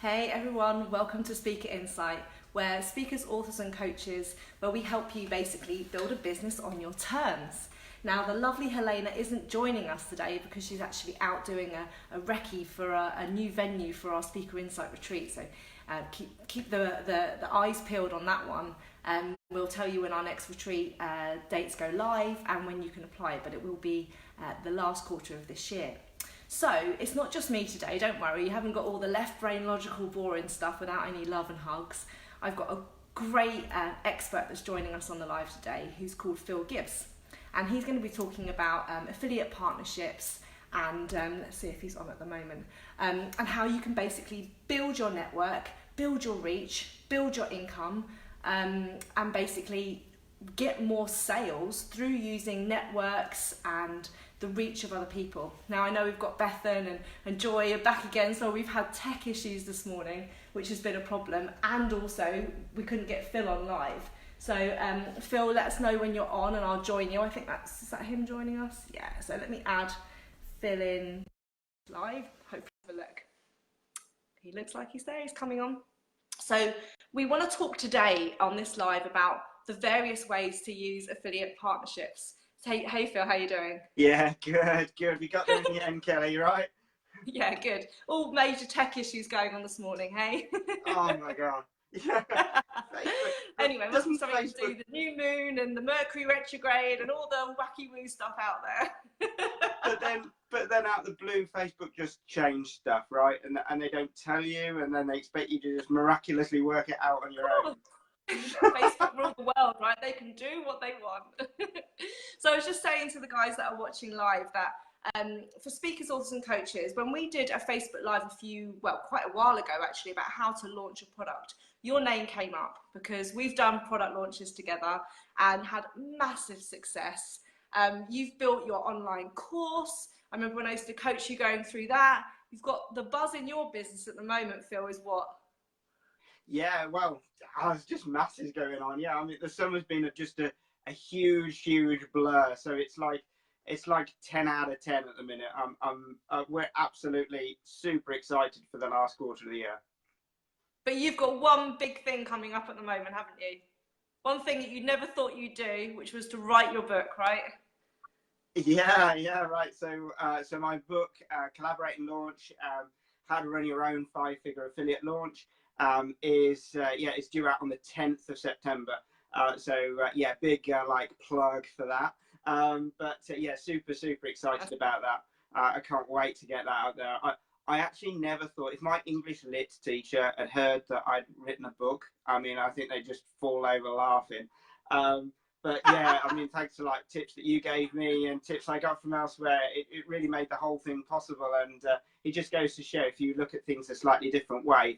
Hey everyone, welcome to Speaker Insight, where speakers, authors, and coaches, where we help you basically build a business on your terms. Now, the lovely Helena isn't joining us today because she's actually out doing a recce for a new venue for our Speaker Insight retreat. So keep the eyes peeled on that one. We'll tell you when our next retreat dates go live and when you can apply, but it will be the last quarter of this year. So it's not just me today, don't worry, you haven't got all the left brain logical boring stuff without any love and hugs. I've got a great expert that's joining us on the live today who's called Phil Gibbs, and he's going to be talking about affiliate partnerships and let's see if he's on at the moment, and how you can basically build your network, build your reach, build your income, and basically get more sales through using networks and the reach of other people. Now I know we've got Bethan and Joy are back again, so we've had tech issues this morning, which has been a problem, and also we couldn't get Phil on live. So Phil, let us know when you're on and I'll join you. I think is that him joining us? Yeah, so let me add Phil in live. Hopefully have a look. He looks like he's there, he's coming on. So we want to talk today on this live about the various ways to use affiliate partnerships. Hey Phil, how you doing? Yeah, good. We got there in the end, Kelly, right? Yeah, good. All major tech issues going on this morning, hey? Oh my god. Yeah. Facebook. Anyway, must be Doesn't something to Facebook, do with the new moon and the Mercury retrograde and all the wacky woo stuff out there. but then out of the blue, Facebook just changed stuff, right? And they don't tell you, and then they expect you to just miraculously work it out on your own. Facebook rule the world, right? They can do what they want. So I was just saying to the guys that are watching live that for speakers, authors, and coaches, when we did a Facebook Live quite a while ago actually, about how to launch a product, your name came up because we've done product launches together and had massive success. You've built your online course. I remember when I used to coach you going through that. You've got the buzz in your business at the moment, Phil, is what? Yeah, well, there's just masses going on. Yeah, I mean, the summer's been just a huge blur. So it's like 10 out of 10 at the minute. We're absolutely super excited for the last quarter of the year. But you've got one big thing coming up at the moment, haven't you? One thing that you never thought you'd do, which was to write your book, right? Yeah, right. So my book, Collaborate and Launch, How to Run Your Own Five-Figure Affiliate Launch, it's due out on the 10th of September. Big like plug for that. Yeah, super excited about that. I can't wait to get that out there. I actually never thought, if my English lit teacher had heard that I'd written a book, I mean, I think they'd just fall over laughing. But yeah, I mean, thanks to like tips that you gave me and tips I got from elsewhere, it really made the whole thing possible. And it just goes to show, if you look at things a slightly different way,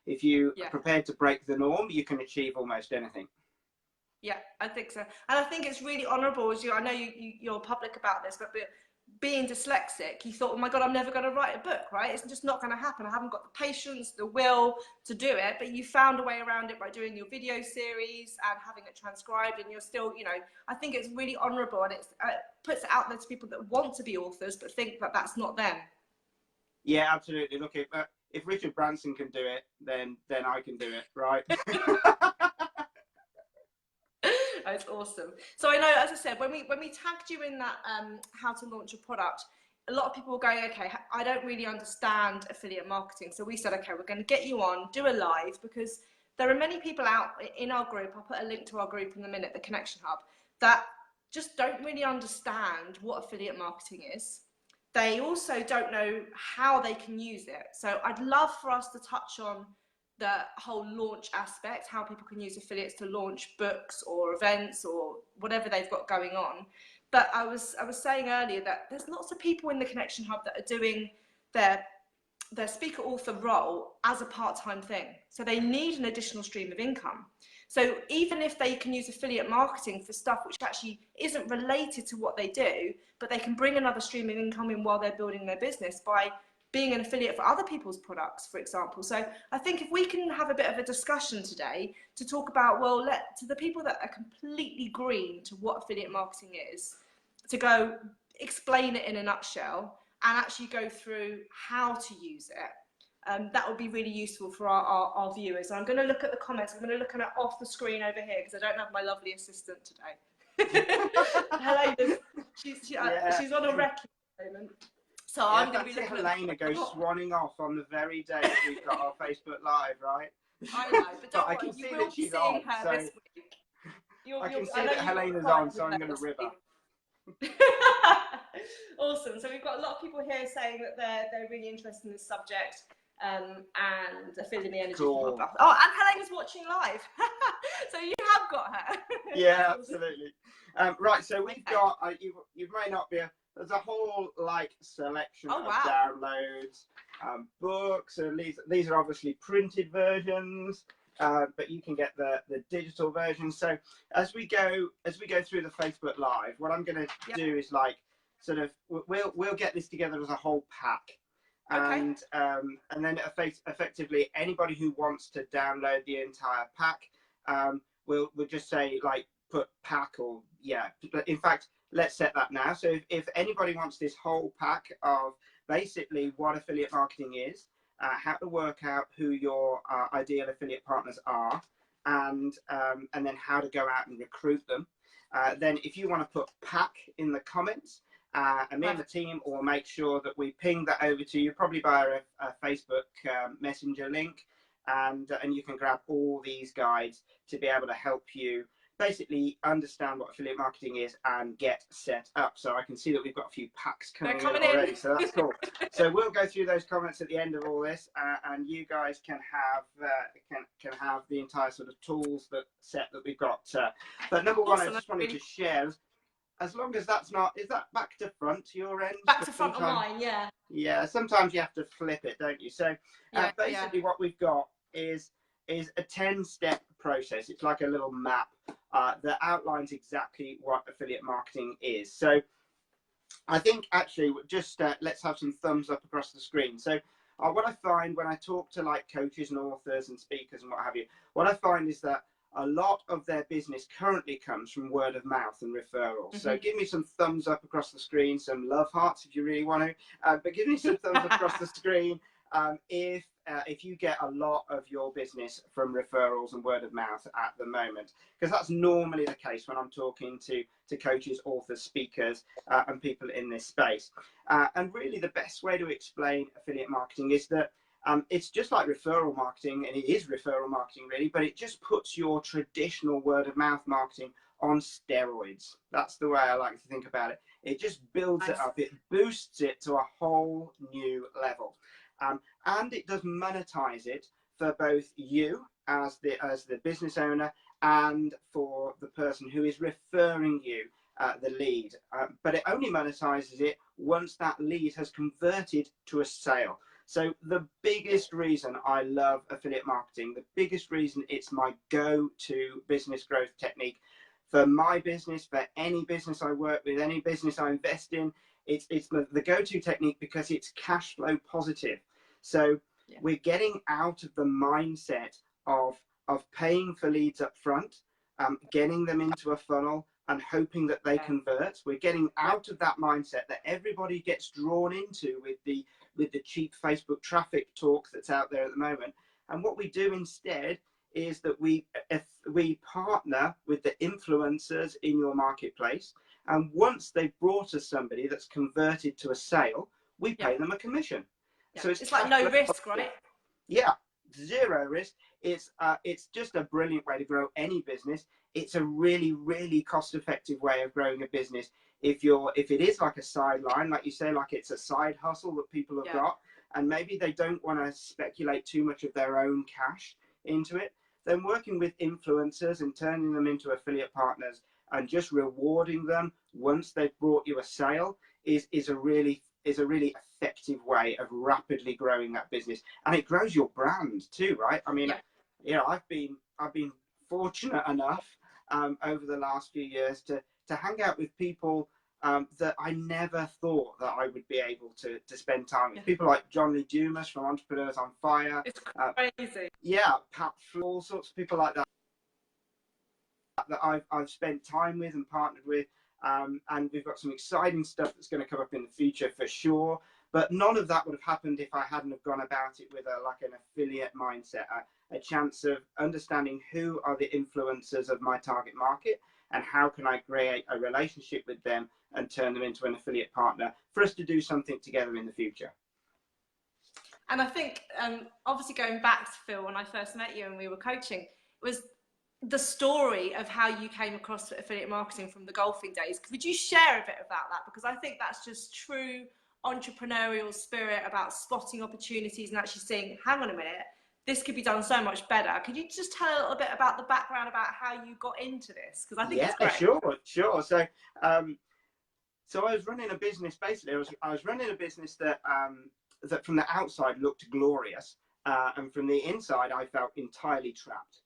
if you are prepared to break the norm, you can achieve almost anything. Yeah, I think so. And I think it's really honourable, as I know you're public about this, but being dyslexic, you thought, oh my God, I'm never going to write a book, right? It's just not going to happen. I haven't got the patience, the will to do it, but you found a way around it by doing your video series and having it transcribed, and you're still, I think it's really honourable, and it puts it out there to people that want to be authors but think that that's not them. Yeah, absolutely. Look, if Richard Branson can do it, then I can do it, right? It's awesome. So I know, as I said, when we tagged you in that how to launch a product, a lot of people were going, okay, I don't really understand affiliate marketing. So we said, okay, we're going to get you on, do a live, because there are many people out in our group. I'll put a link to our group in a minute, the Connection Hub, that just don't really understand what affiliate marketing is. They also don't know how they can use it. So I'd love for us to touch on the whole launch aspect, how people can use affiliates to launch books or events or whatever they've got going on. But I was saying earlier that there's lots of people in the Connection Hub that are doing their speaker author role as a part-time thing. So they need an additional stream of income. So even if they can use affiliate marketing for stuff which actually isn't related to what they do, but they can bring another stream of income in while they're building their business by being an affiliate for other people's products, for example. So I think if we can have a bit of a discussion today to talk about, to the people that are completely green to what affiliate marketing is, to go explain it in a nutshell and actually go through how to use it. that would be really useful for our viewers. And I'm going to look at the comments. I'm going to look at it off the screen over here because I don't have my lovely assistant today. Helena, she's on a wreck at the moment. So yeah, I'm going to be looking Helena at goes swanning off on the very day that we've got our Facebook Live, right? I know, but don't I worry, can you see will that be she's seeing on, her so this week. I can see know that you've got Helena's quite on, so I'm going to rib her. Awesome. So we've got a lot of people here saying that they're really interested in this subject, and feeling the energy. Cool. Oh, and Helena's watching live. So you have got her. Yeah, absolutely. Right, so we've got, you may not be, there's a whole like selection of downloads, books, and these are obviously printed versions, but you can get the digital version. So as we go through the Facebook Live, what I'm going to do is like sort of we'll get this together as a whole pack. And then effectively anybody who wants to download the entire pack, we'll just say like put pack, or in fact let's set that now. So if anybody wants this whole pack of basically what affiliate marketing is, how to work out who your ideal affiliate partners are, and then how to go out and recruit them, then if you want to put pack in the comments, and me and the team will make sure that we ping that over to you, probably via a Facebook Messenger link, and you can grab all these guides to be able to help you basically understand what affiliate marketing is and get set up. So I can see that we've got a few packs coming in already, so that's cool. So we'll go through those comments at the end of all this, and you guys can have the entire sort of tools set that we've got. But number one, I just wanted to share. As long as that's not, is that back to front your end? Back to front of mine, yeah. Yeah, sometimes you have to flip it, don't you? So basically what we've got is a 10-step process. It's like a little map that outlines exactly what affiliate marketing is. So I think actually just let's have some thumbs up across the screen. So what I find when I talk to like coaches and authors and speakers and what have you, what I find is that a lot of their business currently comes from word of mouth and referrals. So give me some thumbs up across the screen, some love hearts if you really want to, but give me some thumbs up across the screen if you get a lot of your business from referrals and word of mouth at the moment, because that's normally the case when I'm talking to coaches, authors, speakers, and people in this space. And really the best way to explain affiliate marketing is that it's just like referral marketing, and it is referral marketing really, but it just puts your traditional word of mouth marketing on steroids. That's the way I like to think about it. It just builds it up, it boosts it to a whole new level. And it does monetize it for both you as the business owner and for the person who is referring you the lead. But it only monetizes it once that lead has converted to a sale. So the biggest reason I love affiliate marketing, the biggest reason it's my go-to business growth technique for my business, for any business I work with, any business I invest in, it's the go-to technique because it's cash flow positive. So we're getting out of the mindset of paying for leads up front, getting them into a funnel and hoping that they convert. We're getting out of that mindset that everybody gets drawn into with the cheap Facebook traffic talk that's out there at the moment. And what we do instead is that we partner with the influencers in your marketplace. And once they've brought us somebody that's converted to a sale, we pay them a commission. Yeah. So it's like no risk, right? Yeah, zero risk. It's just a brilliant way to grow any business. It's a really, really cost-effective way of growing a business. If it is like a sideline, like you say, like it's a side hustle that people have got, and maybe they don't want to speculate too much of their own cash into it, then working with influencers and turning them into affiliate partners and just rewarding them once they've brought you a sale is a really effective way of rapidly growing that business, and it grows your brand too, right? I mean, I've been fortunate enough over the last few years to hang out with people that I never thought that I would be able to spend time with. People like John Lee Dumas from Entrepreneurs on Fire. It's crazy. Pat Flynn, all sorts of people like that I've spent time with and partnered with. And we've got some exciting stuff that's going to come up in the future for sure. But none of that would have happened if I hadn't have gone about it with like an affiliate mindset, a chance of understanding who are the influencers of my target market and how can I create a relationship with them and turn them into an affiliate partner for us to do something together in the future. And I think, obviously going back to Phil, when I first met you and we were coaching, it was the story of how you came across affiliate marketing from the golfing days. Could you share a bit about that? Because I think that's just true entrepreneurial spirit about spotting opportunities and actually saying, hang on a minute, this could be done so much better. Could you just tell a little bit about the background about how you got into this? Because I think it's great. Sure. So, so I was running a business. Basically, I was running a business that that from the outside looked glorious, and from the inside I felt entirely trapped.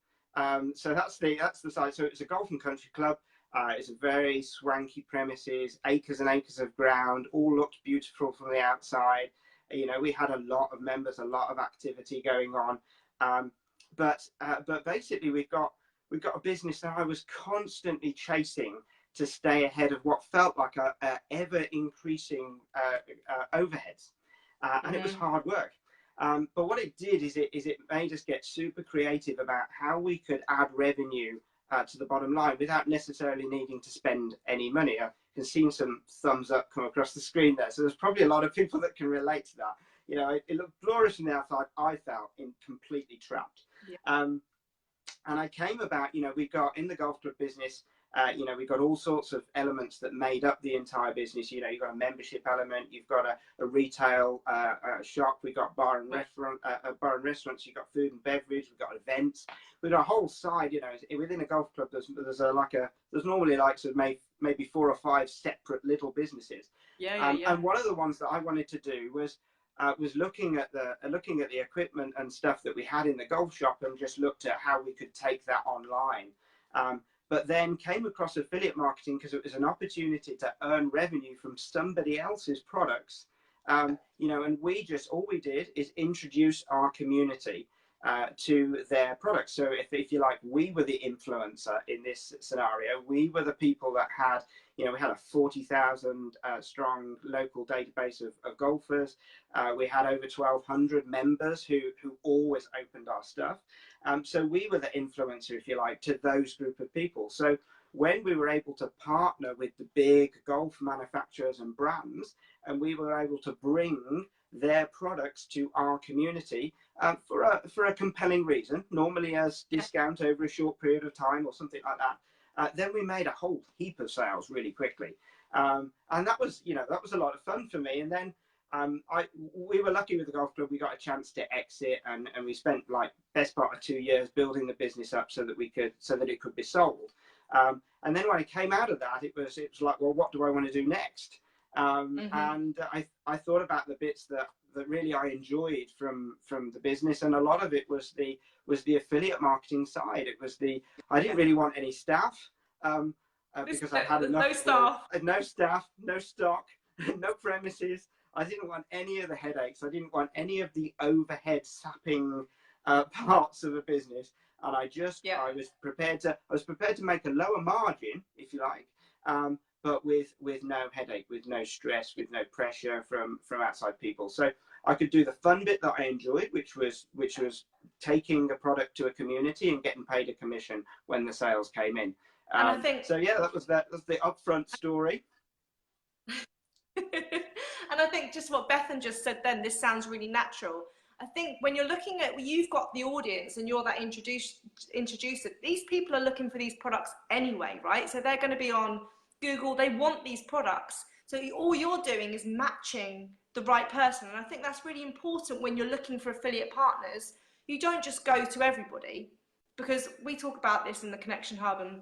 So that's the side. So it's a golf and country club. It's a very swanky premises, acres and acres of ground, all looked beautiful from the outside. You know, we had a lot of members, a lot of activity going on. But basically we've got a business that I was constantly chasing to stay ahead of what felt like a ever increasing overheads. And it was hard work. But what it did is it made us get super creative about how we could add revenue to the bottom line without necessarily needing to spend any money. I can see some thumbs up come across the screen there. So there's probably a lot of people that can relate to that. You know, it looked glorious from the outside. I felt completely trapped. Yeah. And I came about, you know, we got in the golf club business, you know, we've got all sorts of elements that made up the entire business. You know, you've got a membership element, you've got a retail shop, we've got bar and restaurants, you've got food and beverage, we've got events, we've got a whole side. You know, within a golf club, there's normally like sort of maybe 4 or 5 separate little businesses. And one of the ones that I wanted to do was looking at the equipment and stuff that we had in the golf shop, and just looked at how we could take that online. But then came across affiliate marketing because it was an opportunity to earn revenue from somebody else's products. You know, and all we did is introduce our community to their products. So if you like, we were the influencer in this scenario. We were the people that had, you know, we had a 40,000 strong local database of golfers. We had over 1,200 members who always opened our stuff. So we were the influencer, if you like, to those group of people. So when we were able to partner with the big golf manufacturers and brands, and we were able to bring their products to our community for a compelling reason, normally as discount over a short period of time or something like that, then we made a whole heap of sales really quickly. And that was, you know, that was a lot of fun for me. And then we were lucky with the golf club. We got a chance to exit, and we spent like best part of 2 years building the business up so that it could be sold. And then when I came out of that, it was like, well, what do I want to do next? And I thought about the bits that really I enjoyed from the business, and a lot of it was the affiliate marketing side. It was I didn't really want any staff because I had enough. No staff, no stock, no premises. I didn't want any of the headaches. I didn't want any of the overhead sapping parts of a business. And I was prepared to make a lower margin, if you like, but with no headache, with no stress, with no pressure from outside people. So I could do the fun bit that I enjoyed, which was taking a product to a community and getting paid a commission when the sales came in. And I think so. Yeah, that's the upfront story. And I think just what Bethan just said then, this sounds really natural. I think when you're looking at, you've got the audience and you're that introducer, these people are looking for these products anyway, right? So they're going to be on Google, they want these products. So all you're doing is matching the right person. And I think that's really important when you're looking for affiliate partners. You don't just go to everybody, because we talk about this in the Connection Hub and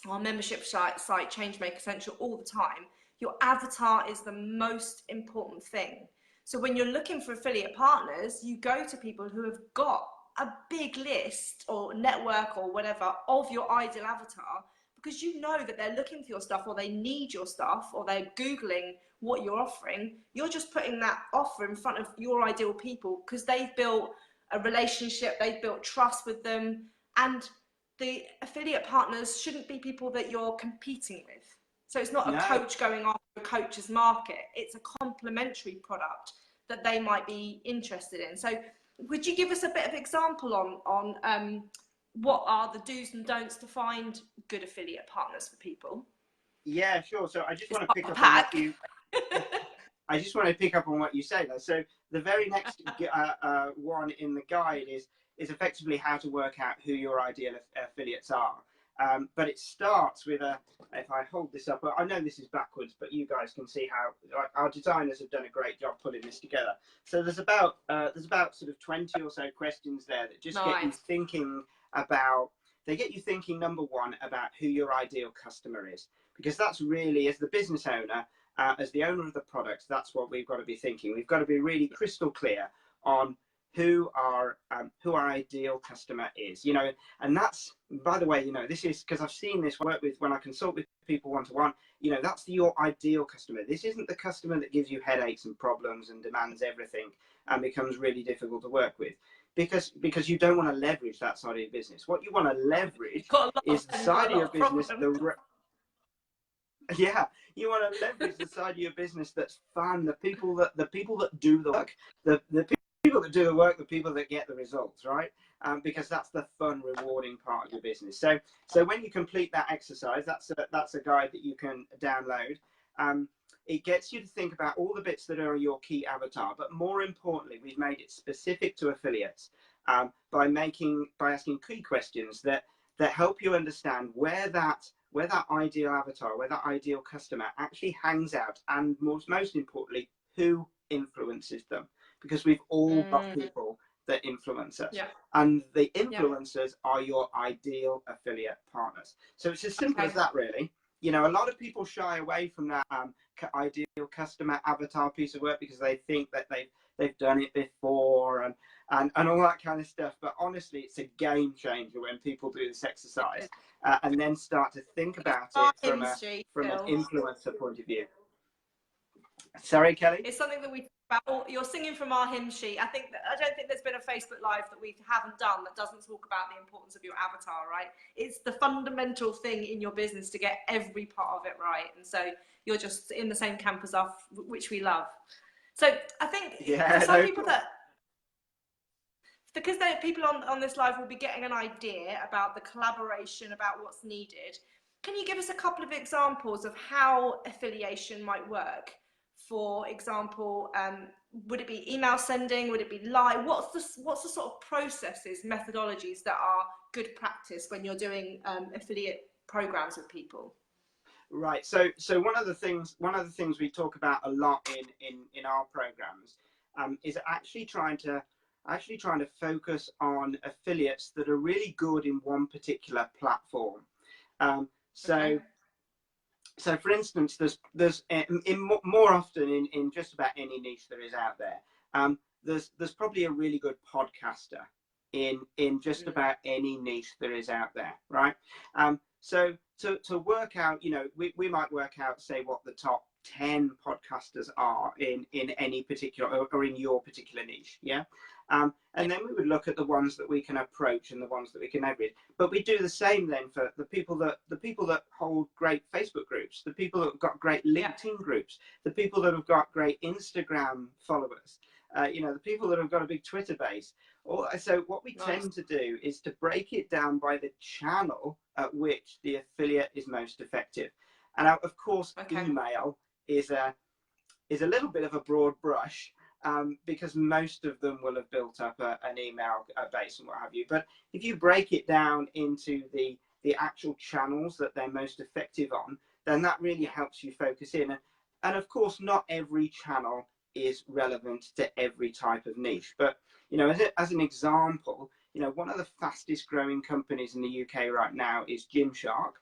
our membership site Changemaker Central all the time. Your avatar is the most important thing. So when you're looking for affiliate partners, you go to people who have got a big list or network or whatever of your ideal avatar, because you know that they're looking for your stuff, or they need your stuff, or they're Googling what you're offering. You're just putting that offer in front of your ideal people because they've built a relationship, they've built trust with them. And the affiliate partners shouldn't be people that you're competing with. So it's not a No. coach going after a coach's market. It's a complementary product that they might be interested in. So would you give us a bit of example on what are the do's and don'ts to find good affiliate partners for people? Yeah, sure. So I just want to pick up on what you. I just want to pick up on what you say there. So the very next one in the guide is effectively how to work out who your ideal affiliates are. But it starts with if I hold this up, I know this is backwards, but you guys can see how our designers have done a great job putting this together. So there's about sort of 20 or so questions there that just get you thinking about, they get you thinking, number one, about who your ideal customer is, because that's really, as the business owner, as the owner of the product, that's what we've got to be thinking. We've got to be really crystal clear on who our ideal customer is, you know. And that's, by the way, you know, this is because I've seen this work with, when I consult with people one-to-one, you know, that's your ideal customer. This isn't the customer that gives you headaches and problems and demands everything and becomes really difficult to work with, because you don't want to leverage that side of your business. What you want to leverage is the side of your business, yeah, you want to leverage the side of your business that's fun, the people that do the work, the people that do the work, the people that get the results, right? Because that's the fun, rewarding part of your business. So when you complete that exercise, that's a guide that you can download. It gets you to think about all the bits that are your key avatar, but more importantly, we've made it specific to affiliates by asking key questions that help you understand where that ideal avatar, where that ideal customer actually hangs out, and most importantly, who influences them. Because we've all got people that influence us, and the influencers are your ideal affiliate partners. So it's as simple as that, really. You know, a lot of people shy away from that ideal customer avatar piece of work because they think that they've done it before and all that kind of stuff. But honestly, it's a game changer when people do this exercise and then start to think about it from an influencer point of view. Sorry, Kelly? It's something that we talk about. You're singing from our hymn sheet. I don't think there's been a Facebook Live that we haven't done that doesn't talk about the importance of your avatar, right? It's the fundamental thing in your business to get every part of it right. And so you're just in the same camp as us, which we love. So I think for some people because people on this live will be getting an idea about the collaboration, about what's needed. Can you give us a couple of examples of how affiliation might work? For example, would it be email sending? Would it be live? What's the sort of processes, methodologies that are good practice when you're doing affiliate programs with people? Right. So one of the things we talk about a lot in our programs is actually trying to focus on affiliates that are really good in one particular platform. So for instance, there's more often in just about any niche there is out there, there's probably a really good podcaster in just about any niche there is out there, right? So to work out, you know, we might work out, say, what the top 10 podcasters are in any particular, or in your particular niche, yeah? And then we would look at the ones that we can approach and the ones that we can leverage. But we do the same then for the people that hold great Facebook groups, the people that have got great LinkedIn groups, the people that have got great Instagram followers, you know, the people that have got a big Twitter base. So what we tend to do is to break it down by the channel at which the affiliate is most effective. And of course, email is a little bit of a broad brush, because most of them will have built up an email base and what have you. But if you break it down into the actual channels that they're most effective on, then that really helps you focus in. And of course, not every channel is relevant to every type of niche. But, you know, as an example, you know, one of the fastest growing companies in the UK right now is Gymshark.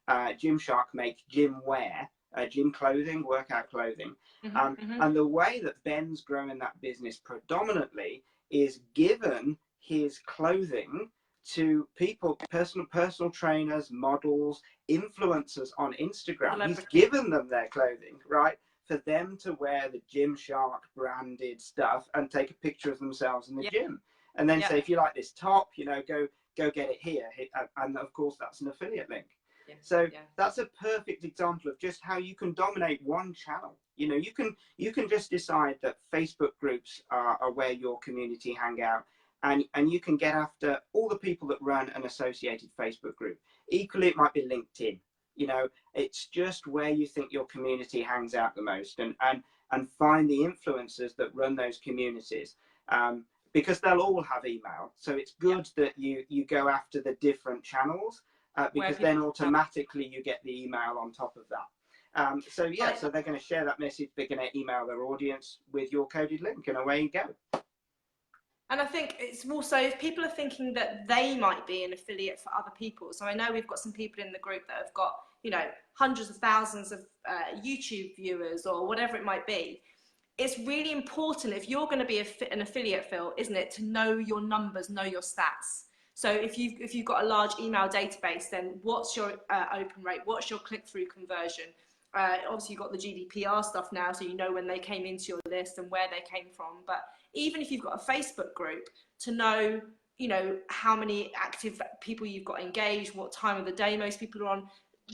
Gymshark makes gym wear, gym clothing, workout clothing. And the way that Ben's growing that business predominantly is given his clothing to people, personal trainers, models, influencers on Instagram. He's given them their clothing, right, for them to wear the Gymshark branded stuff and take a picture of themselves in the gym. And then say, if you like this top, you know, go get it here. And of course, that's an affiliate link. So that's a perfect example of just how you can dominate one channel. You know, you can just decide that Facebook groups are where your community hang out, and you can get after all the people that run an associated Facebook group. Equally, it might be LinkedIn. You know, it's just where you think your community hangs out the most, and find the influencers that run those communities, because they'll all have email. So it's good that you go after the different channels, because then automatically you get the email on top of that. So they're going to share that message. They're going to email their audience with your coded link, and away you go. And I think it's also, if people are thinking that they might be an affiliate for other people. So I know we've got some people in the group that have got, you know, hundreds of thousands of YouTube viewers or whatever it might be. It's really important, if you're going to be an affiliate, Phil, isn't it, to know your numbers, know your stats. So if you've got a large email database, then what's your open rate? What's your click-through conversion? Obviously, you've got the GDPR stuff now, so you know when they came into your list and where they came from. But even if you've got a Facebook group, to know, you know, how many active people you've got engaged, what time of the day most people are on.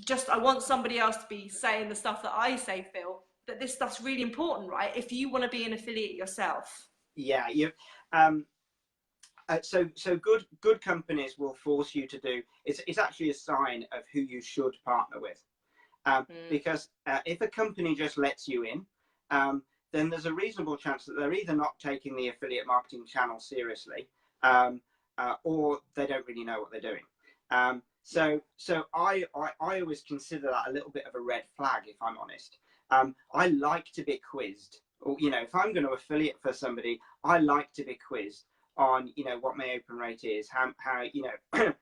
Just, I want somebody else to be saying the stuff that I say, Phil, that this stuff's really important, right? If you want to be an affiliate yourself. Yeah, so good companies will force you to do. It's actually a sign of who you should partner with, because if a company just lets you in, then there's a reasonable chance that they're either not taking the affiliate marketing channel seriously, or they don't really know what they're doing. So I always consider that a little bit of a red flag, if I'm honest. I like to be quizzed, or, you know, if I'm going to affiliate for somebody, I like to be quizzed on, you know, what my open rate is, how you know,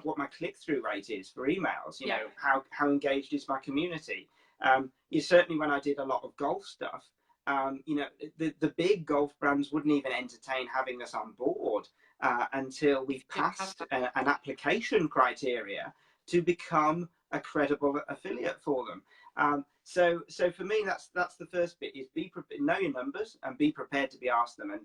what my click-through rate is for emails, you know, how engaged is my community. Certainly when I did a lot of golf stuff, you know, the big golf brands wouldn't even entertain having us on board until we've passed an application criteria to become a credible affiliate for them. So for me, that's the first bit, is know your numbers and be prepared to be asked them, and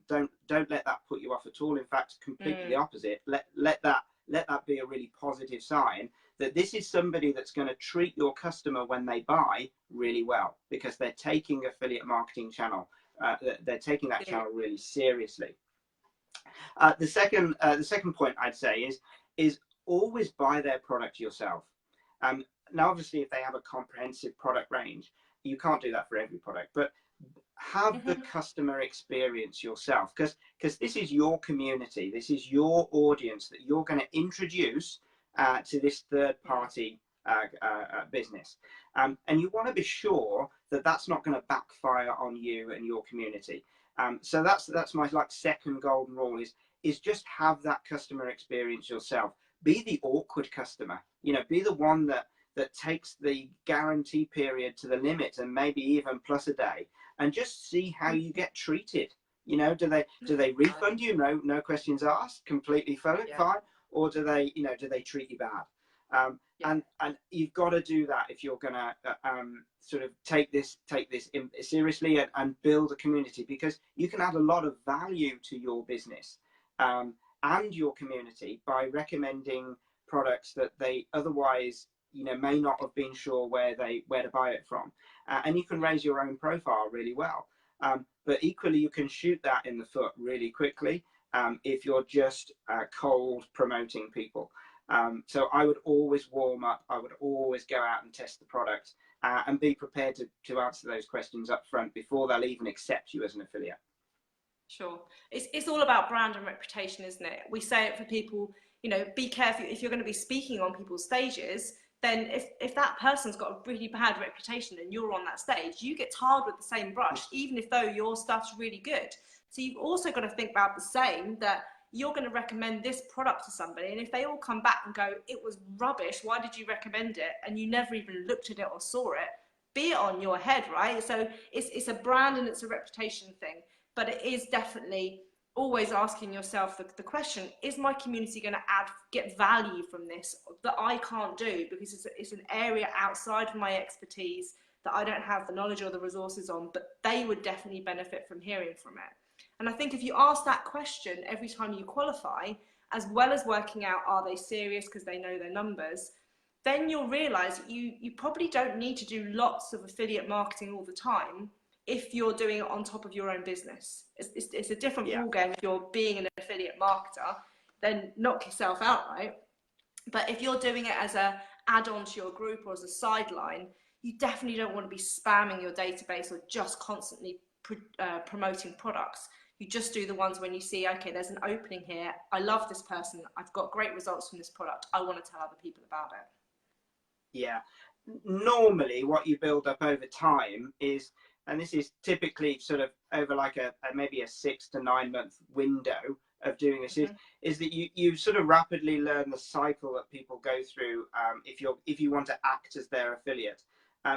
don't let that put you off at all. In fact, completely the opposite. Let that be a really positive sign that this is somebody that's going to treat your customer when they buy really well, because they're taking affiliate marketing channel. They're taking that channel really seriously. The second point I'd say is always buy their product yourself. Now, obviously, if they have a comprehensive product range, you can't do that for every product, but have the customer experience yourself, because this is your community, this is your audience that you're going to introduce to this third party business, and you want to be sure that that's not going to backfire on you and your community. So that's my second golden rule, is just have that customer experience yourself. Be the awkward customer, you know, be the one that takes the guarantee period to the limit, and maybe even plus a day, and just see how you get treated. You know, do they refund you? No questions asked, completely fine, or do they treat you bad? And you've got to do that if you're gonna sort of take this seriously and build a community, because you can add a lot of value to your business and your community by recommending products that they otherwise, you know, may not have been sure where to buy it from, and you can raise your own profile really well. But equally, you can shoot that in the foot really quickly if you're just cold promoting people. So I would always warm up. I would always go out and test the product, and be prepared to answer those questions up front before they'll even accept you as an affiliate. Sure. It's all about brand and reputation, isn't it? We say it for people, you know, be careful if you're going to be speaking on people's stages. Then if that person's got a really bad reputation and you're on that stage, you get tarred with the same brush, even if though your stuff's really good. So you've also got to think about the same, that you're going to recommend this product to somebody, and if they all come back and go, it was rubbish, why did you recommend it? And you never even looked at it or saw it, be it on your head, right? So it's a brand and it's a reputation thing, but it is definitely always asking yourself the question, is my community going to get value from this that I can't do, because it's an area outside of my expertise that I don't have the knowledge or the resources on, but they would definitely benefit from hearing from it. And I think if you ask that question every time you qualify, as well as working out, are they serious because they know their numbers, then you'll realize that you probably don't need to do lots of affiliate marketing all the time if you're doing it on top of your own business. It's a different Yeah. ballgame if you're being an affiliate marketer, then knock yourself out, right? But if you're doing it as a add-on to your group or as a sideline, you definitely don't want to be spamming your database or just constantly promoting products. You just do the ones when you see, okay, there's an opening here. I love this person. I've got great results from this product. I want to tell other people about it. Yeah. Normally, what you build up over time is, and this is typically sort of over like maybe a 6 to 9 month window of doing this, is that you sort of rapidly learn the cycle that people go through if you want to act as their affiliate.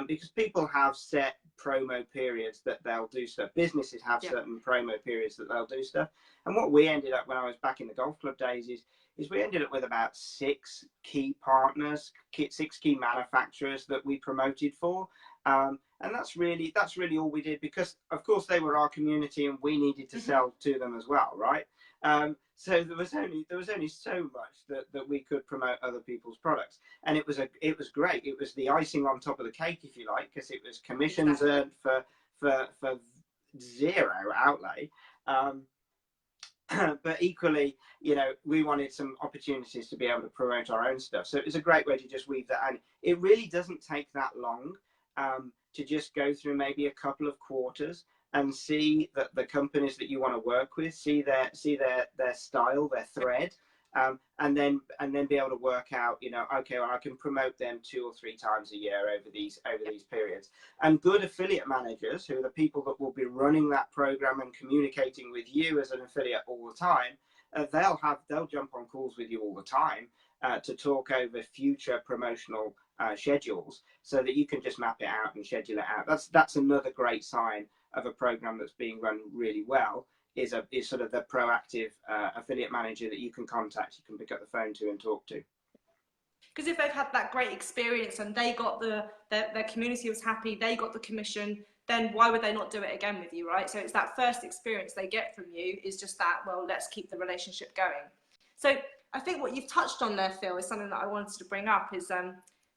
Because people have set promo periods that they'll do stuff. Businesses have certain promo periods that they'll do stuff. And what we ended up when I was back in the golf club days is we ended up with about 6 key partners, 6 key manufacturers that we promoted for. And that's really all we did, because of course they were our community and we needed to sell to them as well, right? So there was only so much that we could promote other people's products, and it was great. It was the icing on top of the cake, if you like, because it was commissions earned for zero outlay. But equally, we wanted some opportunities to be able to promote our own stuff. So it was a great way to just weave that. And it really doesn't take that long to just go through maybe a couple of quarters and see that the companies that you want to work with, see their style, their thread, and then be able to work out, okay, well, I can promote them 2 or 3 times a year over these periods. And good affiliate managers, who are the people that will be running that program and communicating with you as an affiliate all the time, they'll jump on calls with you all the time to talk over future promotional schedules, so that you can just map it out and schedule it out. That's another great sign of a program that's being run really well, is sort of the proactive affiliate manager that you can contact, you can pick up the phone to and talk to. Because if they've had that great experience and they got their community was happy, they got the commission, then why would they not do it again with you, right? So it's that first experience they get from you is just that, well, let's keep the relationship going. So I think what you've touched on there, Phil, is something that I wanted to bring up is,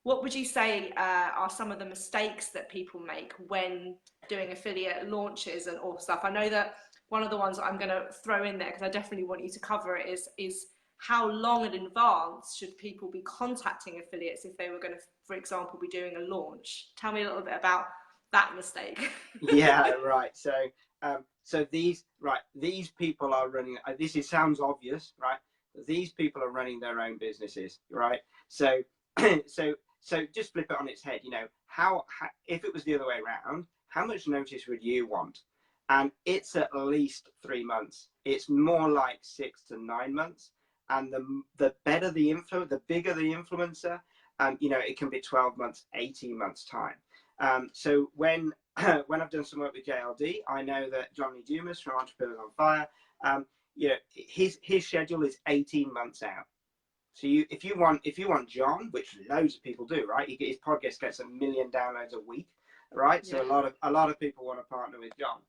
what would you say are some of the mistakes that people make when doing affiliate launches or stuff? I know that one of the ones that I'm going to throw in there, because I definitely want you to cover it, is how long in advance should people be contacting affiliates if they were going to, for example, be doing a launch? Tell me a little bit about that mistake. Yeah, right. So these people are running. Sounds obvious, right? These people are running their own businesses, right? So just flip it on its head. How if it was the other way around, how much notice would you want? And it's at least 3 months. It's more like 6 to 9 months. And the better the the bigger the influencer, it can be 12 months, 18 months time. So when I've done some work with JLD, I know that Johnny Dumas from Entrepreneurs on Fire, his schedule is 18 months out. So if you want John, which loads of people do, right? His podcast gets 1 million downloads a week, right? So a lot of people want to partner with John.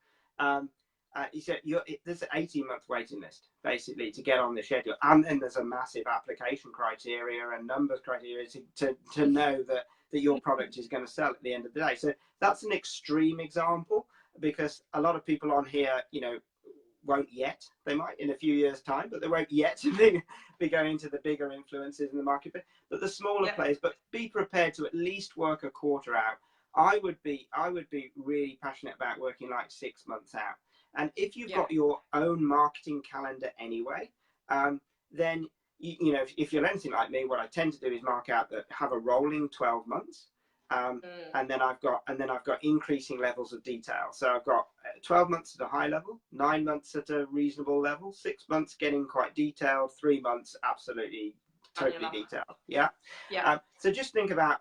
He said there's an 18-month waiting list basically to get on the schedule, and then there's a massive application criteria and numbers criteria to know that your product is going to sell at the end of the day. So that's an extreme example, because a lot of people on here, won't yet. They might in a few years' time, but they won't yet be going to the bigger influencers in the market. But the smaller players. But be prepared to at least work a quarter out. I would be really passionate about working like 6 months out. And if you've got your own marketing calendar anyway, then if you're anything like me, what I tend to do is mark out that have a rolling 12 months. And then I've got increasing levels of detail. So I've got 12 months at a high level, 9 months at a reasonable level, 6 months getting quite detailed, 3 months absolutely totally detailed. So just think about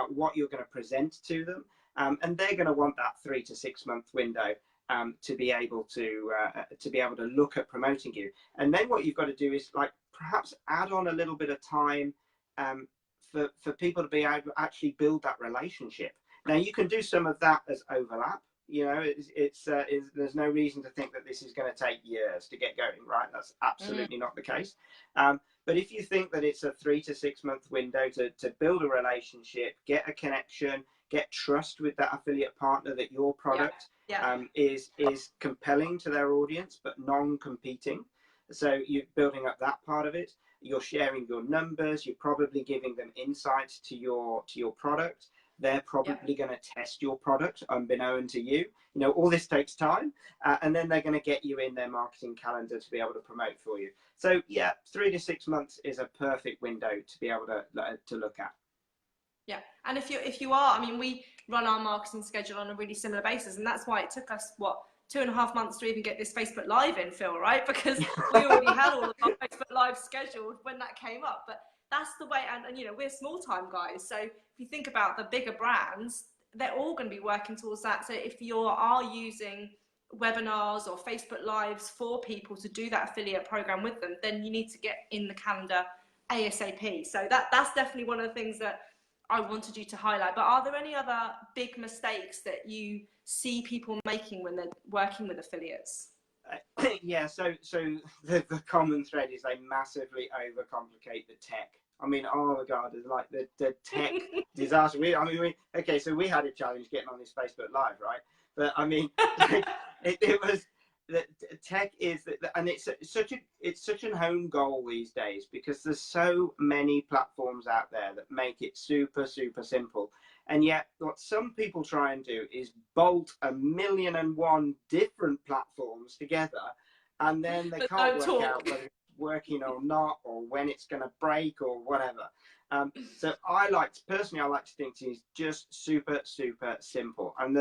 what you're going to present to them, and they're going to want that 3 to 6 month window to be able to look at promoting you. And then what you've got to do is like perhaps add on a little bit of time for people to be able to actually build that relationship. Now you can do some of that as overlap. There's no reason to think that this is going to take years to get going, right? That's absolutely not the case. But if you think that it's a 3 to 6 month window to build a relationship, get a connection, get trust with that affiliate partner, that your product is compelling to their audience but non-competing, so you're building up that part of it. You're sharing your numbers. You're probably giving them insights to your product. They're probably going to test your product unbeknown to you. You know, all this takes time, and then they're going to get you in their marketing calendar to be able to promote for you. So yeah, 3 to 6 months is a perfect window to be able to look at. Yeah, and if you are, I mean, we run our marketing schedule on a really similar basis, and that's why it took us 2.5 months to even get this Facebook Live in, Phil, right? Because we already had all of our Facebook Live scheduled when that came up. But that's the way, and you know, we're small time guys, so if you think about the bigger brands, they're all going to be working towards that. So if you are using webinars or Facebook Lives for people to do that affiliate program with them, then you need to get in the calendar ASAP. So that's definitely one of the things that I wanted you to highlight. But are there any other big mistakes that you see people making when they're working with affiliates? Yeah, so the common thread is they massively overcomplicate the tech. I mean, oh my God, it's like the tech disaster. Okay, so we had a challenge getting on this Facebook Live, right? But I mean, it was, the tech is, and it's such an home goal these days, because there's so many platforms out there that make it super simple. And yet what some people try and do is bolt 1,000,001 different platforms together, and then they can't work out whether it's working or not, or when it's going to break or whatever. So I like to think it's just super simple. And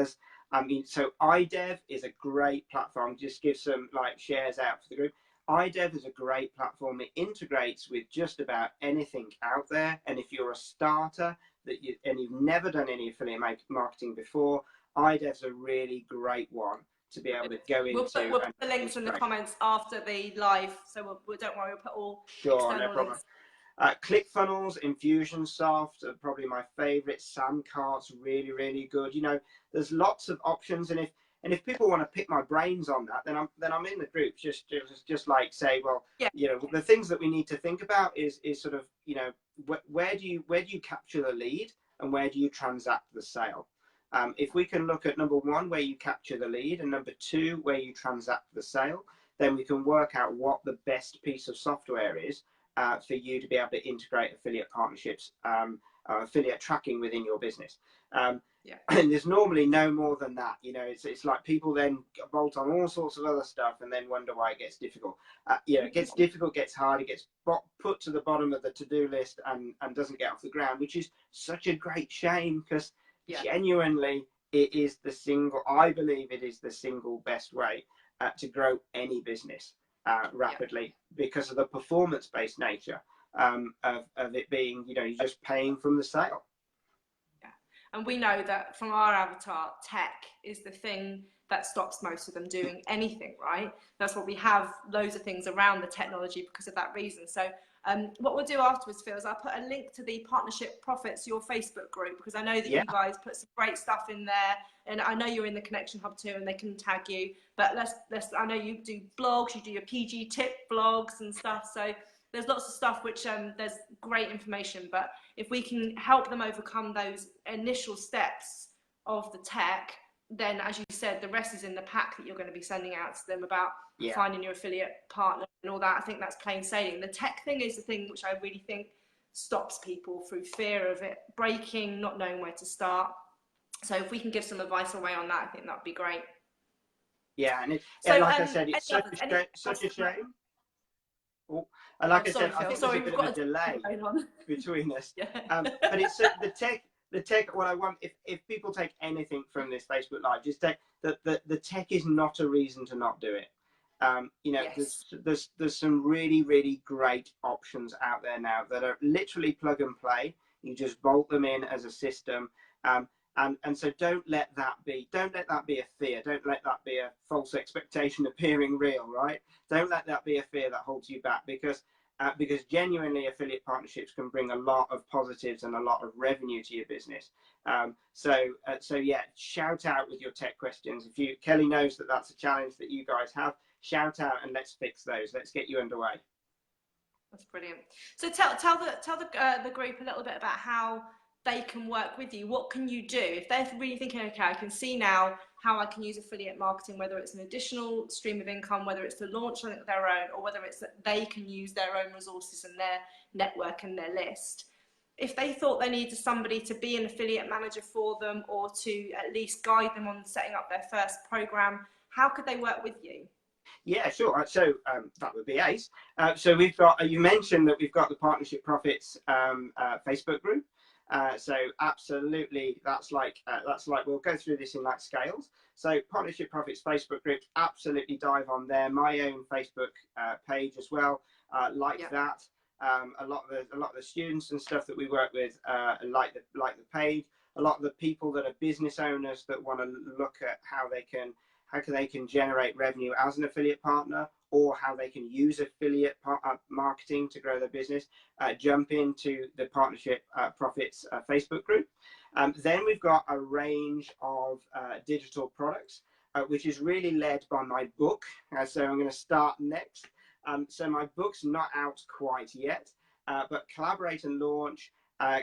so iDev is a great platform. Just give some shares out for the group. iDev is a great platform. It integrates with just about anything out there. And if you're a starter and you've never done any affiliate marketing before, iDev's a really great one to be able to go into. We'll put the links in the comments after the live, so don't worry, we'll put all external links. ClickFunnels, Infusionsoft are probably my favorite. Samcart's really good. You know, there's lots of options, and if people want to pick my brains on that, then I'm in the group. Just like say, well, you know, the things that we need to think about is sort of, you know, where do you capture the lead, and where do you transact the sale? If we can look at number one, where you capture the lead, and number two, where you transact the sale, then we can work out what the best piece of software is for you to be able to integrate affiliate partnerships, affiliate tracking within your business. And there's normally no more than that. You know, it's like people then bolt on all sorts of other stuff and then wonder why it gets difficult. You know, it gets difficult, gets hard, it gets put to the bottom of the to-do list and doesn't get off the ground, which is such a great shame, because genuinely I believe it is the single best way to grow any business rapidly, because of the performance-based nature of it being, you know, you're just paying from the sale. And we know that from our avatar, tech is the thing that stops most of them doing anything, right? That's what we have loads of things around the technology because of that reason. So what we'll do afterwards, Phil, is I'll put a link to the Partnership Profits, your Facebook group, because I know that you guys put some great stuff in there, and I know you're in the Connection Hub too, and they can tag you. But I know you do blogs, you do your PG tip blogs and stuff. So there's lots of stuff which there's great information. But if we can help them overcome those initial steps of the tech, then, as you said, the rest is in the pack that you're going to be sending out to them about finding your affiliate partner and all that. I think that's plain sailing. The tech thing is the thing which I really think stops people through fear of it breaking, not knowing where to start. So if we can give some advice away on that, I think that would be great. Yeah, and like I said, it's such a shame. Oh, and like I said, I think there's a bit of a delay between us. But it's the tech. What I want, if people take anything from this Facebook Live, just take the tech is not a reason to not do it. You know, there's some really great options out there now that are literally plug and play. You just bolt them in as a system. And so don't let that be a fear. Don't let that be a false expectation appearing real, right? Don't let that be a fear that holds you back, because genuinely affiliate partnerships can bring a lot of positives and a lot of revenue to your business. So yeah, shout out with your tech questions. Kelly knows that that's a challenge that you guys have. Shout out and let's fix those. Let's get you underway. That's brilliant. So tell the group a little bit about how they can work with you. What can you do if they're really thinking, okay, I can see now how I can use affiliate marketing, whether it's an additional stream of income, whether it's to launch on their own, or whether it's that they can use their own resources and their network and their list. If they thought they needed somebody to be an affiliate manager for them, or to at least guide them on setting up their first program, how could they work with you? Yeah, sure. So that would be ace. So we've got, you mentioned that we've got the Partnership Profits Facebook group. So absolutely, that's like we'll go through this in like scales. So Partnership Profits Facebook group, absolutely dive on there. My own Facebook page as well, that. A lot of the students and stuff that we work with like the page. A lot of the people that are business owners that want to look at how they can generate revenue as an affiliate partner, or how they can use affiliate marketing to grow their business, jump into the Partnership Profits Facebook group. Then we've got a range of digital products, which is really led by my book. So I'm going to start next. So my book's not out quite yet, but Collaborate and Launch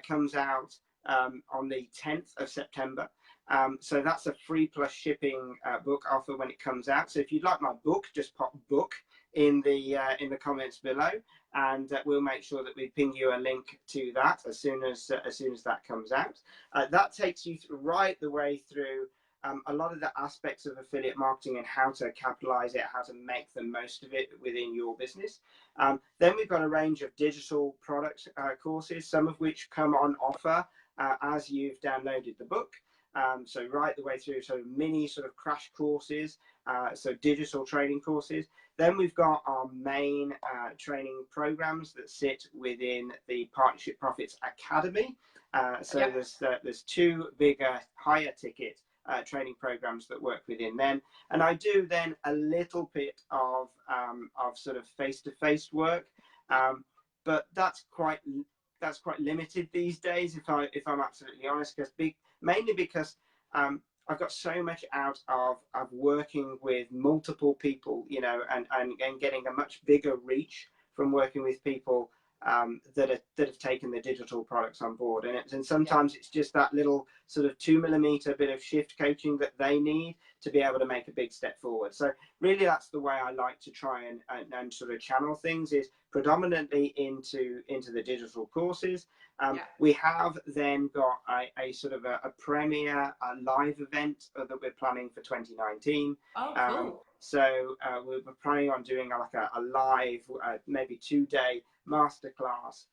comes out on the 10th of September. So that's a free plus shipping book offer when it comes out. So if you'd like my book, just pop book in the comments below, and we'll make sure that we ping you a link to that as soon as that comes out. That takes you right the way through a lot of the aspects of affiliate marketing and how to capitalize it, how to make the most of it within your business. Then we've got a range of digital product courses, some of which come on offer as you've downloaded the book. So right the way through, so mini sort of crash courses, so digital training courses. Then we've got our main training programs that sit within the Partnership Profits Academy. There's two bigger, higher ticket training programs that work within them, and I do then a little bit of sort of face-to-face work, but that's quite limited these days, if I'm absolutely honest, mainly because I've got so much out of working with multiple people, you know, and getting a much bigger reach from working with people that have taken the digital products on board, and sometimes it's just that little sort of 2mm bit of shift coaching that they need to be able to make a big step forward. So really, that's the way I like to try and sort of channel things, is predominantly into the digital courses. We have then got a sort of a premiere live event that we're planning for 2019. Oh, cool. So we're planning on doing like a live, maybe 2-day masterclass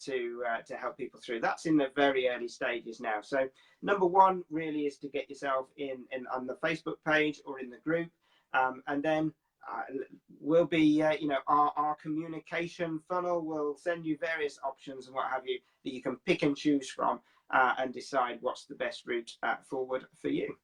to help people through. That's in the very early stages now. So number one really is to get yourself in on the Facebook page or in the group, and then we'll be, you know, our communication funnel will send you various options and what have you that you can pick and choose from and decide what's the best route forward for you.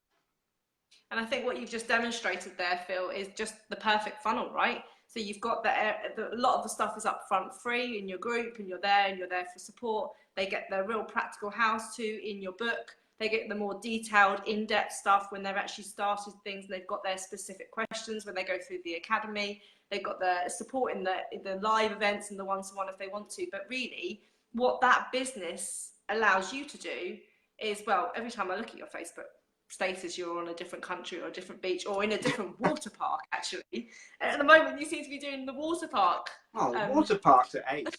And I think what you've just demonstrated there, Phil, is just the perfect funnel, right? So you've got a lot of the stuff is upfront free in your group, and you're there for support. They get their real practical how-to in your book. They get the more detailed, in-depth stuff when they've actually started things, and they've got their specific questions when they go through the academy. They've got the support in the live events and the one-to-one if they want to. But really, what that business allows you to do is, well, every time I look at your Facebook status, you're on a different country or a different beach or in a different water park, actually. And at the moment, you seem to be doing the water park. Oh, water parks at 8.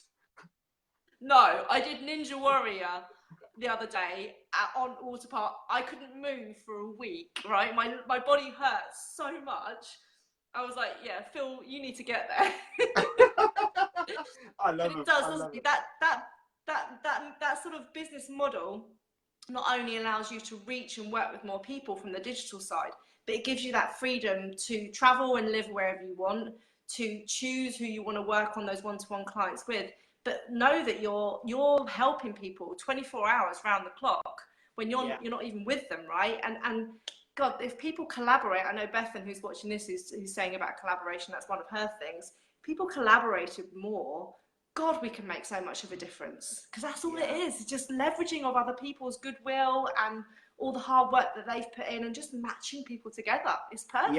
No, I did Ninja Warrior the other day on water park. I couldn't move for a week, right? My body hurts so much. I was like, yeah, Phil, you need to get there. I love it. Does, doesn't it? That sort of business model not only allows you to reach and work with more people from the digital side, but it gives you that freedom to travel and live wherever you want, to choose who you want to work on those one-to-one clients with, but know that you're helping people 24 hours round the clock when you're not even with them, right? And God, if people collaborate, I know Bethan, who's watching this, who's saying about collaboration, that's one of her things. People collaborated more, God, we can make so much of a difference, because that's all it is. It's just leveraging of other people's goodwill and all the hard work that they've put in and just matching people together. It's perfect.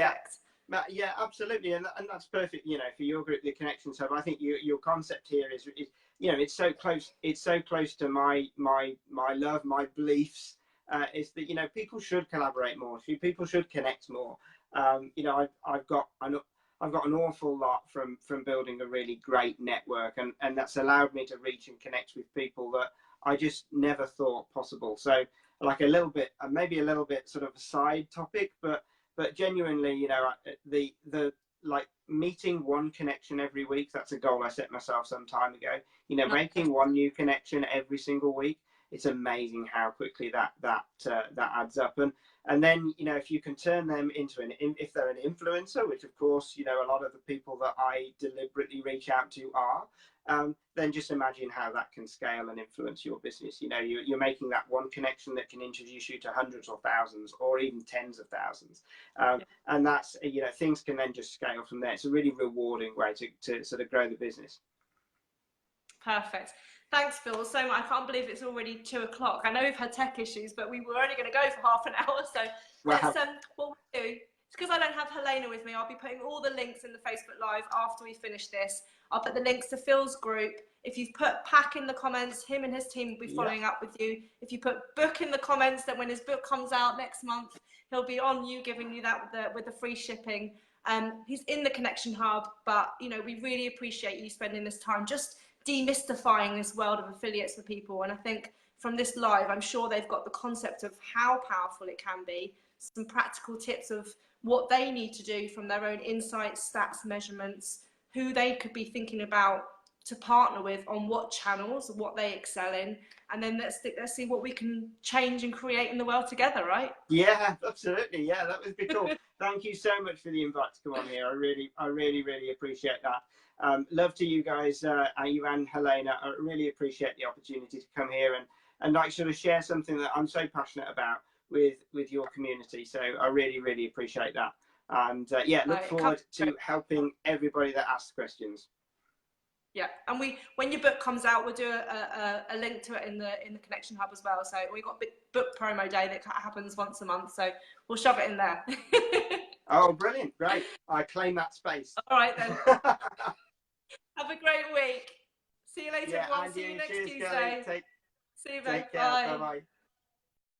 Yeah, absolutely, and that's perfect. You know, for your group, the Connections Hub, I think your concept here is you know, it's so close. It's so close to my love, my beliefs. Is that, you know, people should collaborate more. People should connect more. You know, I've got an awful lot from building a really great network, and that's allowed me to reach and connect with people that I just never thought possible. So, like a little bit, maybe a little bit sort of a side topic, but genuinely, you know, the like meeting one connection every week, that's a goal I set myself some time ago. You know, making one new connection every single week, it's amazing how quickly that adds up. And then, you know, if you can turn them into if they're an influencer, which of course, you know, a lot of the people that I deliberately reach out to are, then just imagine how that can scale and influence your business. You know, you're making that one connection that can introduce you to hundreds or thousands or even tens of thousands. And that's, you know, things can then just scale from there. It's a really rewarding way to sort of grow the business. Perfect. Thanks, Phil, so much. I can't believe it's already 2 o'clock. I know we've had tech issues, but we were only going to go for half an hour. So let's, what we'll do, it's because I don't have Helena with me, I'll be putting all the links in the Facebook Live after we finish this. I'll put the links to Phil's group. If you've put Pack in the comments, him and his team will be following up with you. If you put Book in the comments, then when his book comes out next month, he'll be on you, giving you that with the free shipping. He's in the Connection Hub, but, you know, we really appreciate you spending this time just demystifying this world of affiliates for people. And I think from this live, I'm sure they've got the concept of how powerful it can be, some practical tips of what they need to do from their own insights, stats, measurements, who they could be thinking about to partner with on what channels, what they excel in, and then let's see what we can change and create in the world together, right? Yeah, absolutely. Yeah, that would be cool. Thank you so much for the invite to come on here. I really appreciate that. Love to you guys, you and Helena. I really appreciate the opportunity to come here and like sort of share something that I'm so passionate about with your community. So I really appreciate that. And yeah, look forward to helping everybody that asks questions. Yeah, and when your book comes out, we'll do a link to it in the Connection Hub as well. So we've got book promo day that happens once a month, so we'll shove it in there. Oh, brilliant! Great, I claim that space. All right then. Have a great week. See you later, everyone. See you next Tuesday. See you, mate. Bye bye.